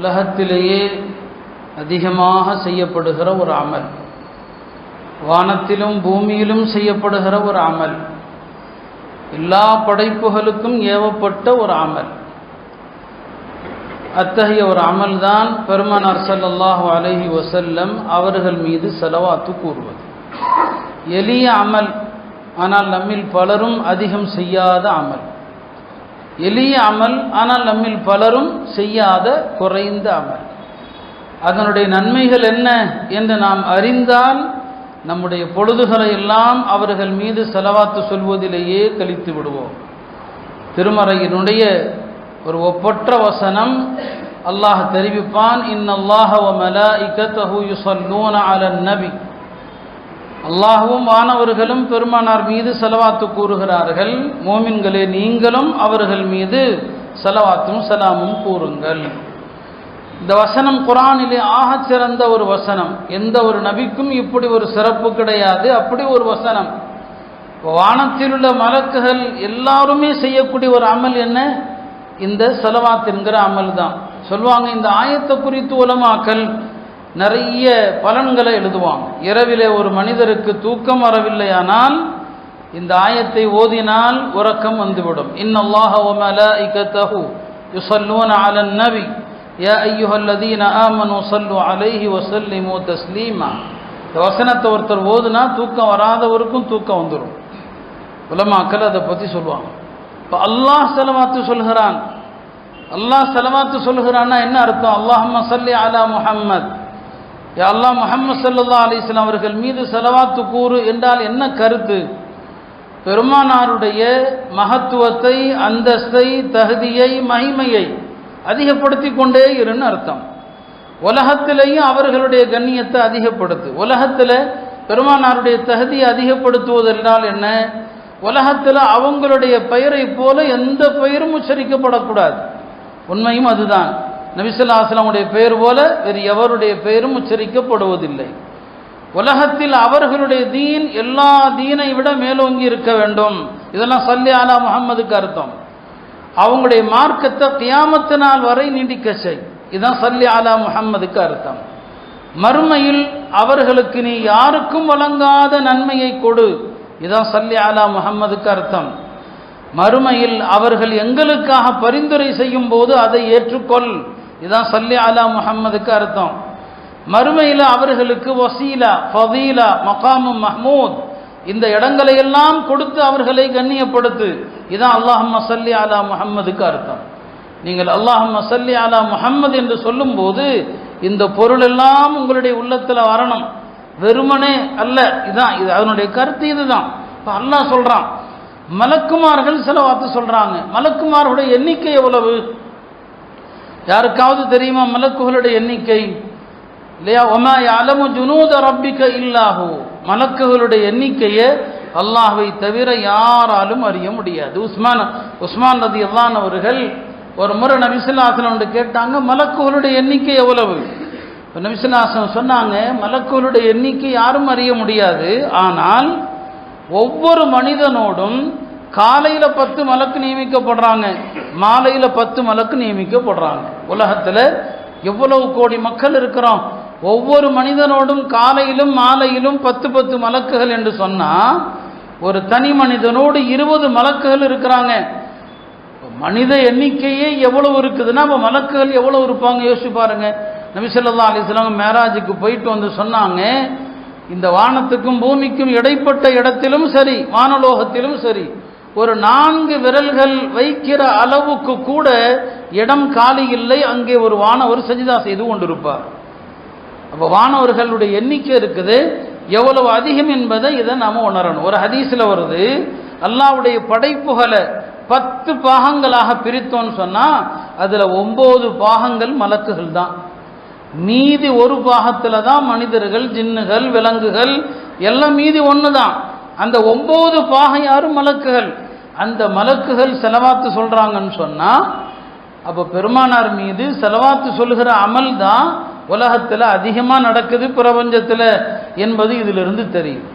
உலகத்திலேயே அதிகமாக செய்யப்படுகிற ஒரு அமல், வானத்திலும் பூமியிலும் செய்யப்படுகிற ஒரு அமல், எல்லா படைப்புகளுக்கும் ஏவப்பட்ட ஒரு அமல். அத்தகைய ஒரு அமல் தான் பெருமானார் ஸல்லல்லாஹு அலைஹி வஸல்லம் அவர்கள் மீது ஸலவாத்து கூறுவது. எளிய அமல், ஆனால் நம்மில் பலரும் அதிகம் செய்யாத அமல். எளிய அமல், ஆனால் நம்மில் பலரும் செய்யாத குறைந்த அமல். அதனுடைய நன்மைகள் என்ன என்று நாம் அறிந்தால் நம்முடைய பொழுதுகளை எல்லாம் அவர்கள் மீது ஸலவாத்து சொல்வதிலேயே கழித்து விடுவோம். திருமறையினுடைய ஒரு ஒப்பற்ற வசனம் அல்லாஹ் தெரிவிப்பான், இன்னல்லாஹ வ மலாயிகத்தஹு யுஸல்லூன அலன் நபி. அல்லாஹ்வும் வானவர்களும் பெருமானார் மீது ஸலவாத்து கூறுகிறார்கள். மோமின்களே, நீங்களும் அவர்கள் மீது ஸலவாத்தும் ஸலாமும் கூறுங்கள். இந்த வசனம் குர்ஆனிலே ஆகச் சிறந்த ஒரு வசனம். எந்த ஒரு நபிக்கும் இப்படி ஒரு சிறப்பு கிடையாது. அப்படி ஒரு வசனம். வானத்தில் உள்ள மலக்குகள் எல்லாருமே செய்யக்கூடிய ஒரு அமல் என்ன? இந்த ஸலவாத் என்கிற அமல் தான். சொல்வாங்க, இந்த ஆயத்தை குறித்து உலமாக்கள் நிறைய பலன்களை எழுதுவாங்க. இரவிலே ஒரு மனிதருக்கு தூக்கம் வரவில்லையானால் இந்த ஆயத்தை ஓதினால் உறக்கம் வந்துவிடும். இன்னல்லாஹ வ மலாயிகத்தஹு யுஸல்லூன அலன் நபி யா அய்யுஹல்லதீன ஆமனூ ஸல்லு அலைஹி வஸல்லிமு தஸ்லீமா. இந்த வசனத்தை ஒருத்தர் ஓதுனா தூக்கம் வராதவருக்கும் தூக்கம் வந்துடும். உலமாக்கள் அதை பற்றி சொல்லுவாங்க. இப்போ அல்லாஹ் ஸலவாத்து சொல்கிறான். அல்லாஹ் ஸலவாத்து சொல்கிறான்னா என்ன அர்த்தம்? அல்லாஹும்ம ஸல்லி அலா முஹம்மத், யா அல்லாஹ் முஹம்மது ஸல்லல்லாஹு அலைஹி வஸல்லம் அவர்கள் மீது ஸலவாத்து கூறு என்றால் என்ன கருத்து? பெருமானாருடைய மகத்துவத்தை, அந்தஸ்தை, தகுதியை, மகிமையை அதிகப்படுத்தி கொண்டே இருன்னு அர்த்தம். உலகத்திலேயும் அவர்களுடைய கண்ணியத்தை அதிகப்படுத்து. உலகத்தில் பெருமானாருடைய தகுதியை அதிகப்படுத்துவது என்றால் என்ன? உலகத்தில் அவங்களுடைய பெயரை போல எந்த பெயரும் உச்சரிக்கப்படக்கூடாது. உண்மையும் அதுதான். நபி ஸல்லல்லாஹு அலைஹி வஸல்லம் உடைய பெயர் போல வேறு எவருடைய பெயரும் உச்சரிக்கப்படுவதில்லை. உலகத்தில் அவர்களுடைய தீன் எல்லா தீனை விட மேலோங்கி இருக்க வேண்டும். இதெல்லாம் ஸல்லி அலா முஹம்மதுக்கு அர்த்தம். அவங்களுடைய மார்க்கத்தை கியாமத்து நாள் வரை நீடிக்க செய். இதுதான் ஸல்லி அலா முஹம்மதுக்கு அர்த்தம். மறுமையில் அவர்களுக்கு நீ யாருக்கும் வழங்காத நன்மையை கொடு. இதுதான் ஸல்லி அலா முஹம்மதுக்கு அர்த்தம். மறுமையில் அவர்கள் எங்களுக்காக பரிந்துரை செய்யும் போது அதை ஏற்றுக்கொள். இதுதான் ஸல்லி அலா முஹம்மதுக்கு அர்த்தம். மறுமையில் அவர்களுக்கு வசீலா, ஃபதீலா, மகாமு மஹ்மூத், இந்த இடங்களை எல்லாம் கொடுத்து அவர்களை கண்ணியப்படுத்து. இதான் அல்லாஹும்ம ஸல்லி அலா முஹம்மதுக்கு அர்த்தம். நீங்கள் அல்லாஹும்ம ஸல்லி அலா முஹம்மது என்று சொல்லும்போது இந்த பொருள் எல்லாம் உங்களுடைய உள்ளத்தில் வரணும், வெறுமனே அல்ல. இதுதான் இது அதனுடைய கருத்து. இதுதான் இப்போ அல்லாஹ் சொல்றான். மலக்குமார்கள் ஸலவாத்து சொல்றாங்க. மலக்குமார்களுடைய எண்ணிக்கை எவ்வளவு? யாருக்காவது தெரியுமா மலக்குகளுடைய எண்ணிக்கை? இல்லையா? வமா யஅலமு ஜுனூத ரப்பிக இல்லாஹு. மலக்குகளுடைய எண்ணிக்கையை அல்லாஹ்வை தவிர யாராலும் அறிய முடியாது. உஸ்மான் ரலியல்லாஹு அன்ஹு அவர்கள் ஒரு முறை நபி ஸல்லல்லாஹு அலைஹி வஸல்லம் கேட்டாங்க, மலக்குகளுடைய எண்ணிக்கை எவ்வளவு? நபி ஸல்லல்லாஹு அலைஹி வஸல்லம் சொன்னாங்க, மலக்குகளுடைய எண்ணிக்கை யாரும் அறிய முடியாது. ஆனால் ஒவ்வொரு மனிதனோடும் காலையில் 10 மலக்கு நியமிக்கப்படுறாங்க, மாலையில் 10 மலக்கு நியமிக்கப்படுறாங்க. உலகத்தில் எவ்வளவு கோடி மக்கள் இருக்கிறோம். ஒவ்வொரு மனிதனோடும் காலையிலும் மாலையிலும் 10 மலக்குகள் என்று சொன்னால் ஒரு தனி மனிதனோடு 20 மலக்குகள் இருக்கிறாங்க. மனித எண்ணிக்கையே எவ்வளவு இருக்குதுன்னா அப்போ மலக்குகள் எவ்வளவு இருப்பாங்க யோசிச்சு பாருங்க. நபி ஸல்லல்லாஹு அலைஹி வஸல்லம் மேராஜுக்கு போயிட்டு வந்து சொன்னாங்க, இந்த வானத்துக்கும் பூமிக்கும் இடைப்பட்ட இடத்திலும் சரி, வானலோகத்திலும் சரி, ஒரு 4 விரல்கள் வைக்கிற அளவுக்கு கூட இடம் காலி இல்லை. அங்கே ஒரு வானவர் சஜிதா செய்து கொண்டிருப்பார். அப்போ வானவர்களுடைய எண்ணிக்கை இருக்குது எவ்வளவு அதிகம் என்பதை இதை நாம் உணரணும். ஒரு ஹதீஸில் வருது, அல்லாஹ்வுடைய படைப்புகளை 10 பாகங்களாக பிரித்தோன்னு சொன்னால் அதில் 9 பாகங்கள் மலக்குகள் தான். மீதி ஒரு பாகத்தில் தான் மனிதர்கள், ஜின்னுகள், விலங்குகள் எல்லாம். மீதி ஒன்று தான். அந்த 9 பாகம் யாரும் மலக்குகள். அந்த மலக்குகள் ஸலவாத்து சொல்கிறாங்கன்னு சொன்னால் அப்போ பெருமானார் மீது ஸலவாத்து சொல்கிற அமல் தான் உலகத்தில் அதிகமாக நடக்குது பிரபஞ்சத்தில் என்பது இதிலிருந்து தெரியும்.